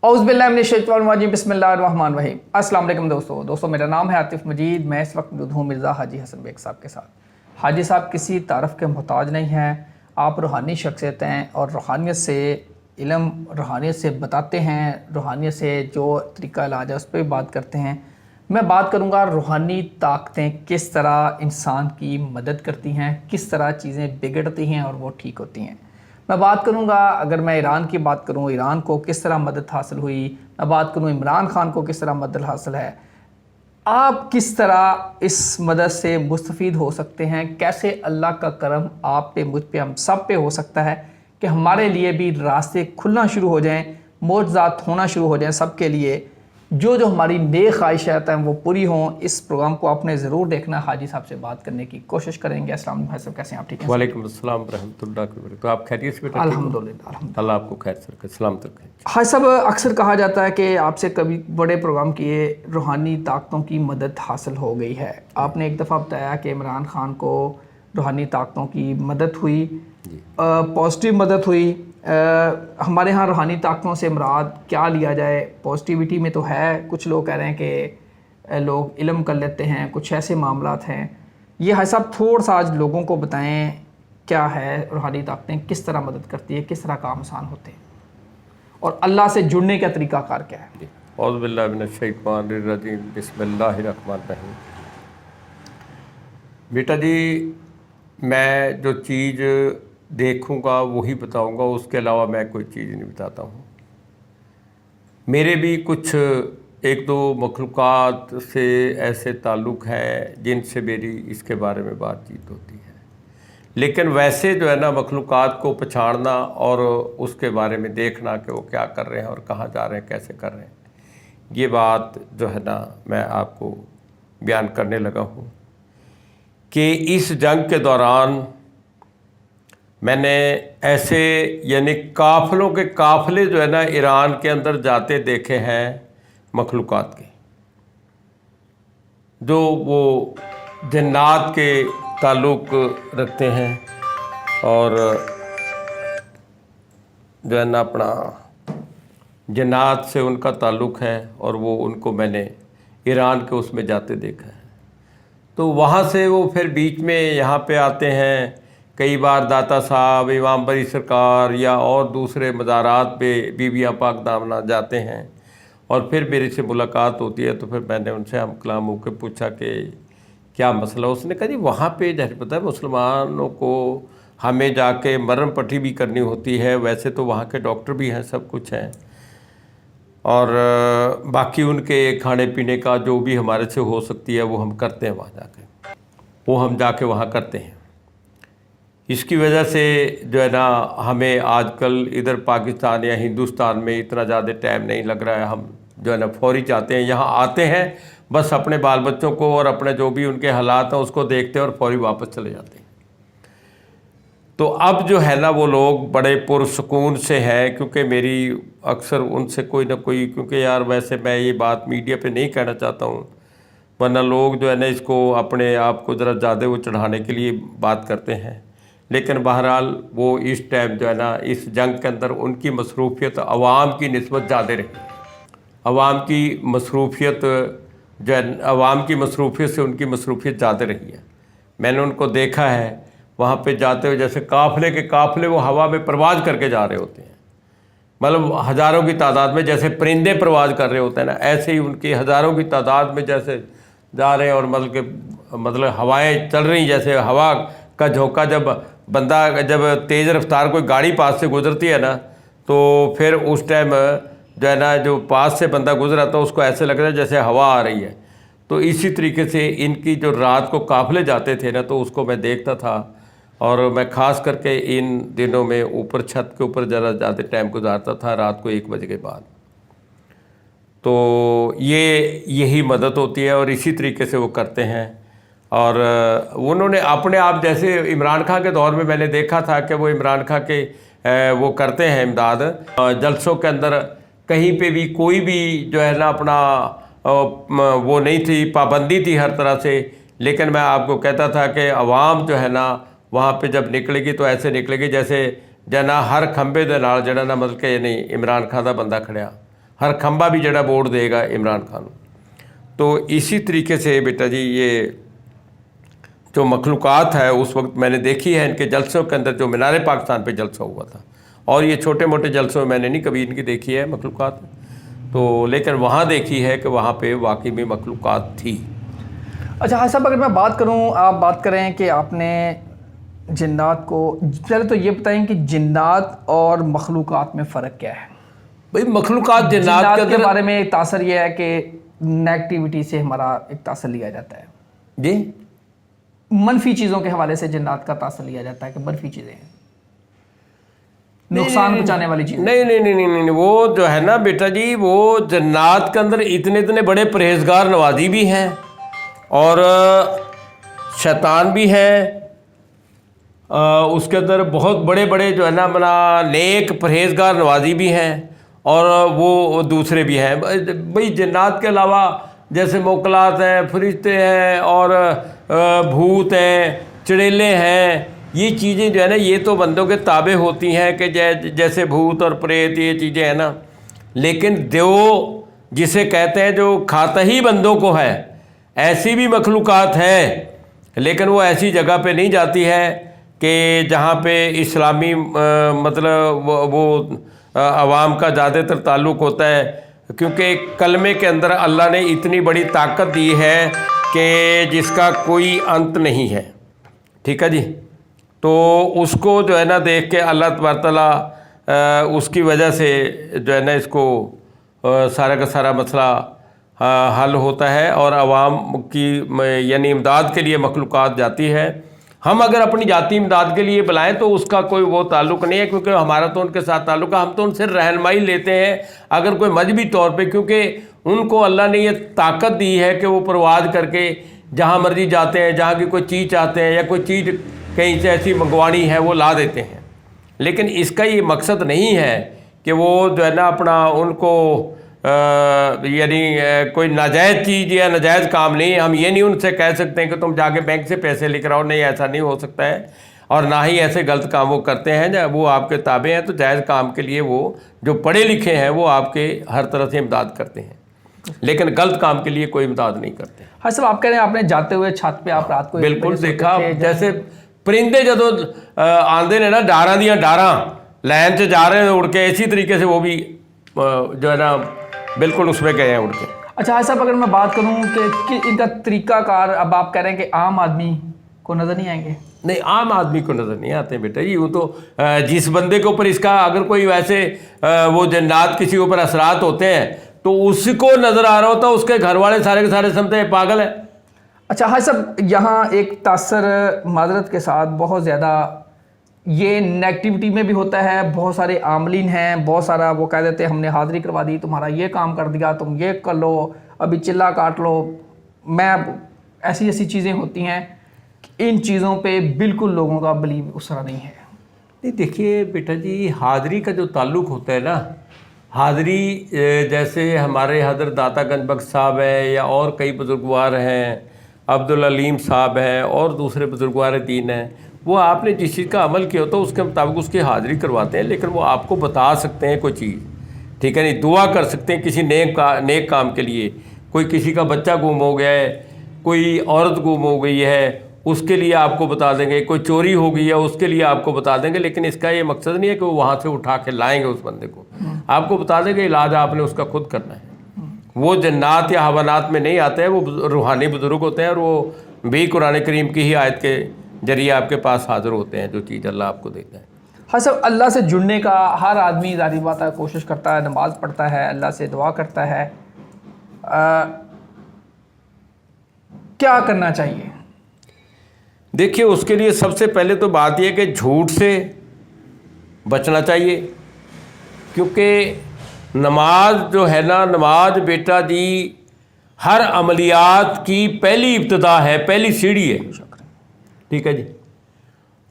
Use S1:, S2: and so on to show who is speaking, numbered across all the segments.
S1: औज़ुबिल्लाहि बिस्मिल्लाहिर्रहमानिर्रहीम। अस्सलाम वालेकुम दोस्तों, मेरा नाम है आतिफ मजीद। मैं इस वक्त मौजूद हूँ मिर्ज़ा हाजी हसन बेग साहब के साथ। हाजी साहब किसी तारफ़ के मोहताज नहीं हैं। आप रूहानी शख्सियत हैं और रूहानियत से इल्म, रूहानियत से बताते हैं, रूहानियत से जो तरीका इलाज है उस पर भी बात करते हैं। मैं बात करूँगा रूहानी ताकतें किस तरह इंसान की मदद करती हैं, किस तरह चीज़ें बिगड़ती हैं और वो ठीक होती हैं। मैं बात करूँगा, अगर मैं ईरान की बात करूँ, ईरान को किस तरह मदद हासिल हुई। मैं बात करूँ इमरान खान को किस तरह मदद हासिल है। आप किस तरह इस मदद से मुस्तफ़ीद हो सकते हैं, कैसे अल्लाह का करम आप पे, मुझ पे, हम सब पे हो सकता है कि हमारे लिए भी रास्ते खुलना शुरू हो जाएं, मोअज़्ज़ात होना शुरू हो जाएं सबके लिए। जो हमारी नेक ख्वाहिशात हैं वो पूरी हों। इस प्रोग्राम को आपने ज़रूर देखना। हाजी साहब से बात करने की कोशिश करेंगे। अस्सलाम वालेकुम भाई साहब, कैसे हैं आप? ठीक हैं?
S2: वालेकुम अस्सलाम रहमतुल्लाह व बरकातहू। तो आप खैरियत से बेटा?
S1: अल्हम्दुलिल्लाह।
S2: अल्लाह आपको खैर से रखे, सलामत रखे।
S1: हाजी साहब, अक्सर कहा जाता है कि आपसे कभी बड़े प्रोग्राम किए, रूहानी ताकतों की मदद हासिल हो गई है। आपने एक दफ़ा बताया कि इमरान खान को रूहानी ताकतों की मदद हुई, पॉजिटिव मदद हुई। हमारे यहाँ रूहानी ताकतों से मुराद क्या लिया जाए? पॉजिटिविटी में तो है, कुछ लोग कह रहे हैं कि लोग इल्म कर लेते हैं, कुछ ऐसे मामलात हैं। ये हाजी साहब थोड़ा सा आज लोगों को बताएं, क्या है रूहानी ताकतें, किस तरह मदद करती है, किस तरह काम आसान होते हैं और अल्लाह से जुड़ने का तरीक़ाकार क्या है?
S2: औज़ुबिल्लाहि मिनश्शैतानिर्रजीम, बिस्मिल्लाहिर्रहमानिर्रहीम। बेटा जी, मैं जो चीज़ देखूंगा वही बताऊंगा, उसके अलावा मैं कोई चीज़ नहीं बताता हूँ। मेरे भी कुछ एक दो मखलूक़ात से ऐसे ताल्लुक़ हैं जिनसे मेरी इसके बारे में बातचीत होती है, लेकिन वैसे जो है ना, मखलूक़ात को पछाड़ना और उसके बारे में देखना कि वो क्या कर रहे हैं और कहाँ जा रहे हैं, कैसे कर रहे हैं, ये बात जो है ना मैं आपको बयान करने लगा हूँ कि इस जंग के दौरान मैंने ऐसे यानी काफ़िलों के काफ़िले जो है ना ईरान के अंदर जाते देखे हैं मखलूक़ात के, जो वो जन्नात के ताल्लुक़ रखते हैं और जो है ना अपना जन्नात से उनका ताल्लुक़ है, और वो उनको मैंने ईरान के उसमें जाते देखा है। तो वहाँ से वो फिर बीच में यहाँ पे आते हैं। कई बार दाता साहब, इमाम बरी सरकार या और दूसरे मज़ारात पे बीबियाँ पाक दामना जाते हैं, और फिर मेरे से मुलाकात होती है। तो फिर मैंने उनसे हम कलाम होकर पूछा कि क्या मसला। उसने कहा जी वहाँ पे जैसे पता है मुसलमानों को हमें जाके मरहम पट्टी भी करनी होती है, वैसे तो वहाँ के डॉक्टर भी हैं, सब कुछ हैं, और बाकी उनके खाने पीने का जो भी हमारे से हो सकती है वो हम करते हैं वहाँ जाके, वो हम जाके वहाँ करते हैं। इसकी वजह से जो है ना हमें आजकल इधर पाकिस्तान या हिंदुस्तान में इतना ज़्यादा टाइम नहीं लग रहा है। हम जो है ना फौरी चाहते हैं, यहाँ आते हैं, बस अपने बाल बच्चों को और अपने जो भी उनके हालात हैं उसको देखते हैं और फौरी वापस चले जाते हैं। तो अब जो है ना वो लोग बड़े पुरसुकून से हैं, क्योंकि मेरी अक्सर उनसे कोई ना कोई, क्योंकि यार वैसे मैं ये बात मीडिया पे नहीं कहना चाहता हूँ, वरना लोग जो है ना इसको अपने आप को ज़रा ज़्यादा वो चढ़ाने के लिए बात करते हैं। लेकिन बहरहाल वो इस टाइम जो है ना इस जंग के अंदर उनकी मसरूफ़ियत अवाम की निस्बत ज़्यादा रही। अवाम की मसरूफ़ियत जो है, अवाम की मसरूफ़ियत से उनकी मसरूफ़ियत ज़्यादा रही है। मैंने उनको देखा है वहाँ पे जाते हुए, जैसे काफ़िले के काफ़िले वो हवा में परवाज़ करके जा रहे होते हैं, मतलब हज़ारों की तादाद में, जैसे परिंदे परवाज़ कर रहे होते हैं ना, ऐसे ही उनकी हज़ारों की तादाद में जैसे जा रहे हैं। और मतलब हवाएँ चल रही, जैसे हवा का झोंका, जब तेज़ रफ्तार कोई गाड़ी पास से गुजरती है ना, तो फिर उस टाइम जो है ना जो पास से बंदा गुजरा तो उसको ऐसे लग रहा है जैसे हवा आ रही है। तो इसी तरीके से इनकी जो रात को काफ़िले जाते थे ना, तो उसको मैं देखता था, और मैं ख़ास करके इन दिनों में ऊपर छत के ऊपर ज़रा ज़्यादा टाइम गुजारता था, रात को 1 बजे के बाद। तो यही मदद होती है और इसी तरीके से वो करते हैं। और उन्होंने अपने आप, जैसे इमरान खान के दौर में मैंने देखा था कि वो इमरान खान के वो करते हैं इमदाद जलसों के अंदर, कहीं पे भी कोई भी जो है ना अपना वो नहीं थी, पाबंदी थी हर तरह से। लेकिन मैं आपको कहता था कि अवाम जो है ना वहाँ पे जब निकलेगी तो ऐसे निकलेगी जैसे जना हर खंबे दे नाल जड़ा ना, मतलब कि नहीं इमरान खान का बंदा खड़िया, ہر کھمبا بھی جڑا ووٹ دے گا عمران خان. تو اسی طریقے سے بیٹا جی یہ جو مخلوقات ہے اس وقت میں نے دیکھی ہے ان کے جلسوں کے اندر، جو مینار پاکستان پہ جلسہ ہوا تھا، اور یہ چھوٹے موٹے جلسوں میں نے نہیں کبھی ان کی دیکھی ہے مخلوقات، تو لیکن وہاں دیکھی ہے کہ وہاں پہ واقعی میں مخلوقات تھی.
S1: اچھا حاج صاحب، اگر میں بات کروں، آپ بات کریں کہ آپ نے جنات کو، پہلے تو یہ بتائیں کہ جنات اور مخلوقات میں فرق کیا ہے؟
S2: بھئی مخلوقات جنات
S1: کے بارے میں ایک تاثر یہ ہے کہ نیگیٹیوٹی سے ہمارا ایک تاثر لیا جاتا ہے،
S2: جی
S1: منفی چیزوں کے حوالے سے جنات کا تاثر لیا جاتا ہے کہ منفی چیزیں ہیں، نقصان پہنچانے والی چیزیں.
S2: نہیں، وہ جو ہے نا بیٹا جی، وہ جنات کے اندر اتنے بڑے پرہیزگار نوازی بھی ہیں اور شیطان بھی ہیں، اس کے اندر بہت بڑے جو ہے نا اپنا نیک پرہیزگار نوازی بھی ہیں، اور وہ دوسرے بھی ہیں. بھئی جنات کے علاوہ جیسے موکلات ہیں، فرشتے ہیں، اور بھوت ہیں، چڑیلے ہیں، یہ چیزیں جو ہے نا یہ تو بندوں کے تابع ہوتی ہیں کہ جیسے بھوت اور پریت یہ چیزیں ہیں نا. لیکن دیو جسے کہتے ہیں جو کھاتا ہی بندوں کو ہے، ایسی بھی مخلوقات ہے، لیکن وہ ایسی جگہ پہ نہیں جاتی ہے کہ جہاں پہ اسلامی مطلب وہ عوام کا زیادہ تر تعلق ہوتا ہے، کیونکہ کلمے کے اندر اللہ نے اتنی بڑی طاقت دی ہے کہ جس کا کوئی انت نہیں ہے. ٹھیک ہے جی. تو اس کو جو ہے نا دیکھ کے اللہ تبارک تعالیٰ اس کی وجہ سے جو ہے نا اس کو سارا کا سارا مسئلہ حل ہوتا ہے، اور عوام کی یعنی امداد کے لیے مخلوقات جاتی ہے. ہم اگر اپنی ذاتی امداد کے لیے بلائیں تو اس کا کوئی وہ تعلق نہیں ہے، کیونکہ ہمارا تو ان کے ساتھ تعلق ہے، ہم تو ان سے رہنمائی لیتے ہیں اگر کوئی مذہبی طور پہ، کیونکہ ان کو اللہ نے یہ طاقت دی ہے کہ وہ پرواز کر کے جہاں مرضی جاتے ہیں، جہاں کی کوئی چیز چاہتے ہیں یا کوئی چیز کہیں سے ایسی منگوانی ہے وہ لا دیتے ہیں. لیکن اس کا یہ مقصد نہیں ہے کہ وہ جو ہے نا اپنا ان کو یعنی کوئی ناجائز چیز یا ناجائز کام نہیں. ہم یہ نہیں ان سے کہہ سکتے ہیں کہ تم جا کے بینک سے پیسے لے کر آؤ، نہیں، ایسا نہیں ہو سکتا ہے، اور نہ ہی ایسے غلط کام وہ کرتے ہیں جب وہ آپ کے تابع ہیں. تو جائز کام کے لیے وہ جو پڑھے لکھے ہیں وہ آپ کے ہر طرح سے امداد کرتے ہیں، لیکن غلط کام کے لیے کوئی امداد نہیں کرتے.
S1: ہاں صاحب، آپ کہہ رہے ہیں آپ نے جاتے ہوئے چھت پہ آپ رات کو
S2: بالکل دیکھا، جیسے پرندے جدو آندے نے نا ڈاراں دیاں ڈاراں لائن سے جا رہے ہیں اڑ کے، اسی طریقے سے وہ بھی جو ہے نا بالکل اس میں گئے ہیں اڑ کے.
S1: اچھا حاج صاحب، اگر میں بات کروں کہ ان کا طریقہ کار، اب آپ کہہ رہے ہیں کہ عام آدمی کو نظر نہیں آئیں گے؟
S2: نہیں، عام آدمی کو نظر نہیں آتے بیٹا جی. وہ تو جس بندے کے اوپر اس کا اگر کوئی ویسے وہ جنات کسی اوپر اثرات ہوتے ہیں تو اس کو نظر آ رہا ہوتا، اس کے گھر والے سارے کے سارے سمجھتے ہیں پاگل ہے.
S1: اچھا حاج صاحب، یہاں ایک تاثر معذرت کے ساتھ بہت زیادہ یہ نیگیٹیوٹی میں بھی ہوتا ہے. بہت سارے عاملین ہیں، بہت سارا وہ کہہ دیتے ہیں ہم نے حاضری کروا دی، تمہارا یہ کام کر دیا، تم یہ کر لو، ابھی چلا کاٹ لو، میں ایسی چیزیں ہوتی ہیں. ان چیزوں پہ بالکل لوگوں کا بلیو اس طرح نہیں ہے.
S2: نہیں دیکھیے بیٹا جی، حاضری کا جو تعلق ہوتا ہے نا، حاضری جیسے ہمارے حضرت داتا گنج بخش صاحب ہیں یا اور کئی بزرگوار ہیں، عبدالعلیم صاحب ہیں اور دوسرے بزرگوار دین ہیں، وہ آپ نے جس چیز کا عمل کیا ہوتا ہے اس کے مطابق اس کی حاضری کرواتے ہیں. لیکن وہ آپ کو بتا سکتے ہیں کوئی چیز، ٹھیک ہے نہیں، دعا کر سکتے ہیں کسی نیک کام کے لیے. کوئی کسی کا بچہ گم ہو گیا ہے، کوئی عورت گم ہو گئی ہے، اس کے لیے آپ کو بتا دیں گے. کوئی چوری ہو گئی ہے، اس کے لیے آپ کو بتا دیں گے. لیکن اس کا یہ مقصد نہیں ہے کہ وہ وہاں سے اٹھا کے لائیں گے اس بندے کو. آپ کو بتا دیں گے علاج آپ نے اس کا خود کرنا ہے. وہ جنات یا حیوانات میں نہیں آتے ہیں، وہ روحانی بزرگ ہوتے ہیں، اور وہ بھی قرآن کریم کی ہی آیت کے ذریعے آپ کے پاس حاضر ہوتے ہیں جو چیز اللہ آپ کو دیتا ہے.
S1: ہاں صاحب، اللہ سے جڑنے کا ہر آدمی ظاہری بات ہے کوشش کرتا ہے، نماز پڑھتا ہے، اللہ سے دعا کرتا ہے. کیا کرنا چاہیے؟
S2: دیکھیے، اس کے لیے سب سے پہلے تو بات یہ کہ جھوٹ سے بچنا چاہیے، کیونکہ نماز جو ہے نا، نماز بیٹا جی ہر عملیات کی پہلی ابتدا ہے، پہلی سیڑھی ہے. ٹھیک ہے جی.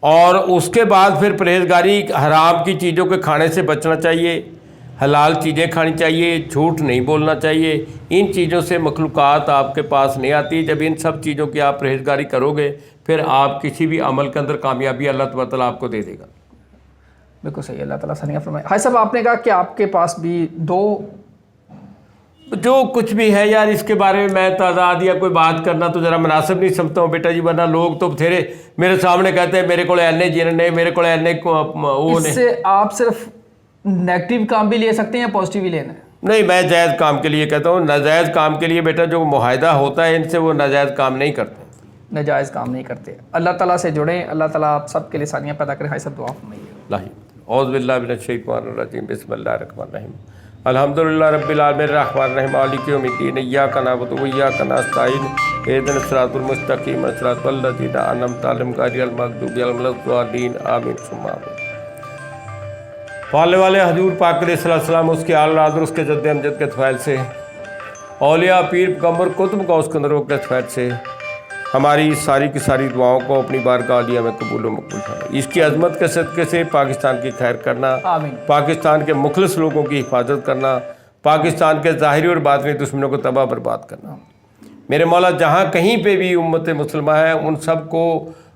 S2: اور اس کے بعد پھر پرہیزگاری، حرام کی چیزوں کے کھانے سے بچنا چاہیے، حلال چیزیں کھانی چاہیے، جھوٹ نہیں بولنا چاہیے. ان چیزوں سے مخلوقات آپ کے پاس نہیں آتی. جب ان سب چیزوں کی آپ پرہیزگاری کرو گے پھر آپ کسی بھی عمل کے اندر کامیابی اللہ تبارک تعالیٰ آپ کو دے دے گا.
S1: بالکل صحیح، اللہ تعالیٰ ثانیہ فرمائے. حاج صاحب، آپ نے کہا کہ آپ کے پاس بھی 2
S2: जो कुछ भी है यार, इसके बारे में मैं तादाद या कोई बात करना तो ज़रा मुनासिब नहीं समझता हूँ बेटा जी, वरना लोग तो बथेरे मेरे सामने कहते हैं मेरे को एने जिन्हें मेरे को एने वो ने।
S1: इससे आप सिर्फ नेगेटिव काम भी ले सकते हैं या पॉजिटिव भी लेना है?
S2: नहीं, मैं जायज़ काम के लिए कहता हूँ। नाजायज़ काम के लिए बेटा जो मुआहदा होता है इनसे, वो नाजायज़ काम नहीं करते,
S1: नाजायज़ काम नहीं करते। अल्लाह ताला से जुड़ें, अल्लाह ताला आप सब के लिए आसानियाँ पैदा करें। हाय सब दुआ फरमाइए।
S2: औज़ु बिल्लाहि मिनश शैतानिर रजीम, बिस्मिल्लाहिर रहमानिर रहीम, अल्हम्दुलिल्लाहि रब्बिल आलमीन रहमानिर रहीम मालिकि यौमिद्दीन, इय्याका नअबुदु व इय्याका नस्तईन, इहदिनस सिरातल मुस्तकीम सिरातल लज़ीना अनअमता अलैहिम गैरिल मग़दूबि अलैहिम वलद्दालीन, आमीन सुम्मा आमीन। पालने वाले हजूर पाक अलैहिस्सलाम, उसके आल और उसके जद्द अमजद के फ़ैल से, औलिया पीर पैगम्बर कुतुब गौस कंदरों के फ़ैल से हमारी सारी की सारी दुआओं को अपनी बारगाह आलिया में कबूल व मकबूल करना। इसकी अज़मत के सदक़े से पाकिस्तान की खैर करना,
S1: आमीन।
S2: पाकिस्तान के मुखलिस लोगों की हिफाजत करना, पाकिस्तान के ज़ाहिरी और बातिनी दुश्मनों को तबाह बर्बाद करना। मेरे मौला जहाँ कहीं पे भी उम्मत मुसलमान है उन सब को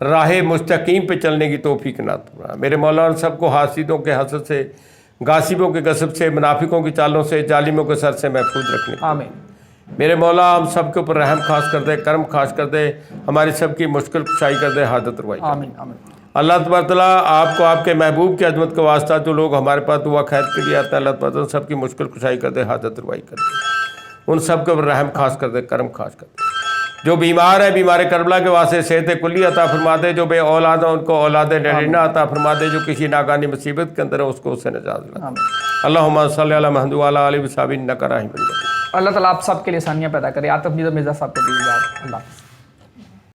S2: राह मुस्तकीम पे चलने की तौफीक नात फरमा। मेरे मौला उन सबको हासिदों के हसद से, गासिबों के गसब से, मुनाफिकों की चालों से, जालिमों के सर से महफूज रखने।
S1: आमीन।
S2: मेरे मौला हम सब के ऊपर रहम खास कर दे, करम खास कर दे, हमारी सब की मुश्किल कुशाई कर दे, हाजत रवाई कर दे।
S1: आमीन आमीन।
S2: अल्लाह तबारक तआला आपको आपके महबूब की अजमत का वास्ता जो लोग हमारे पास दुआ खैर के लिए आते हैं, अल्लाह तबारक तआला सबकी मुश्किल कुशाई कर दे, हाजत रवाई कर दे, उन सब के ऊपर रहम खास कर दे, करम खास कर दे। जो बीमार है बीमार करबला के वास्ते सेहत कुल्ली अता फरमा दे, जो बे औलाद है उनको औलाद नरीना अता फरमा दे, जो किसी नाकानी मुसीबत के अंदर है उसको उससे निजात दिला। अल्लाहुम्मा सल्ली अला मुहम्मद व अला आलि व सहाबी इन्नका रहीमुन वदूद।
S1: अल्लाह ताला आप सब के लिए आसानियाँ पैदा करे। आतिफ मिर्ज़ा साहब को दीजिए। अल्लाह।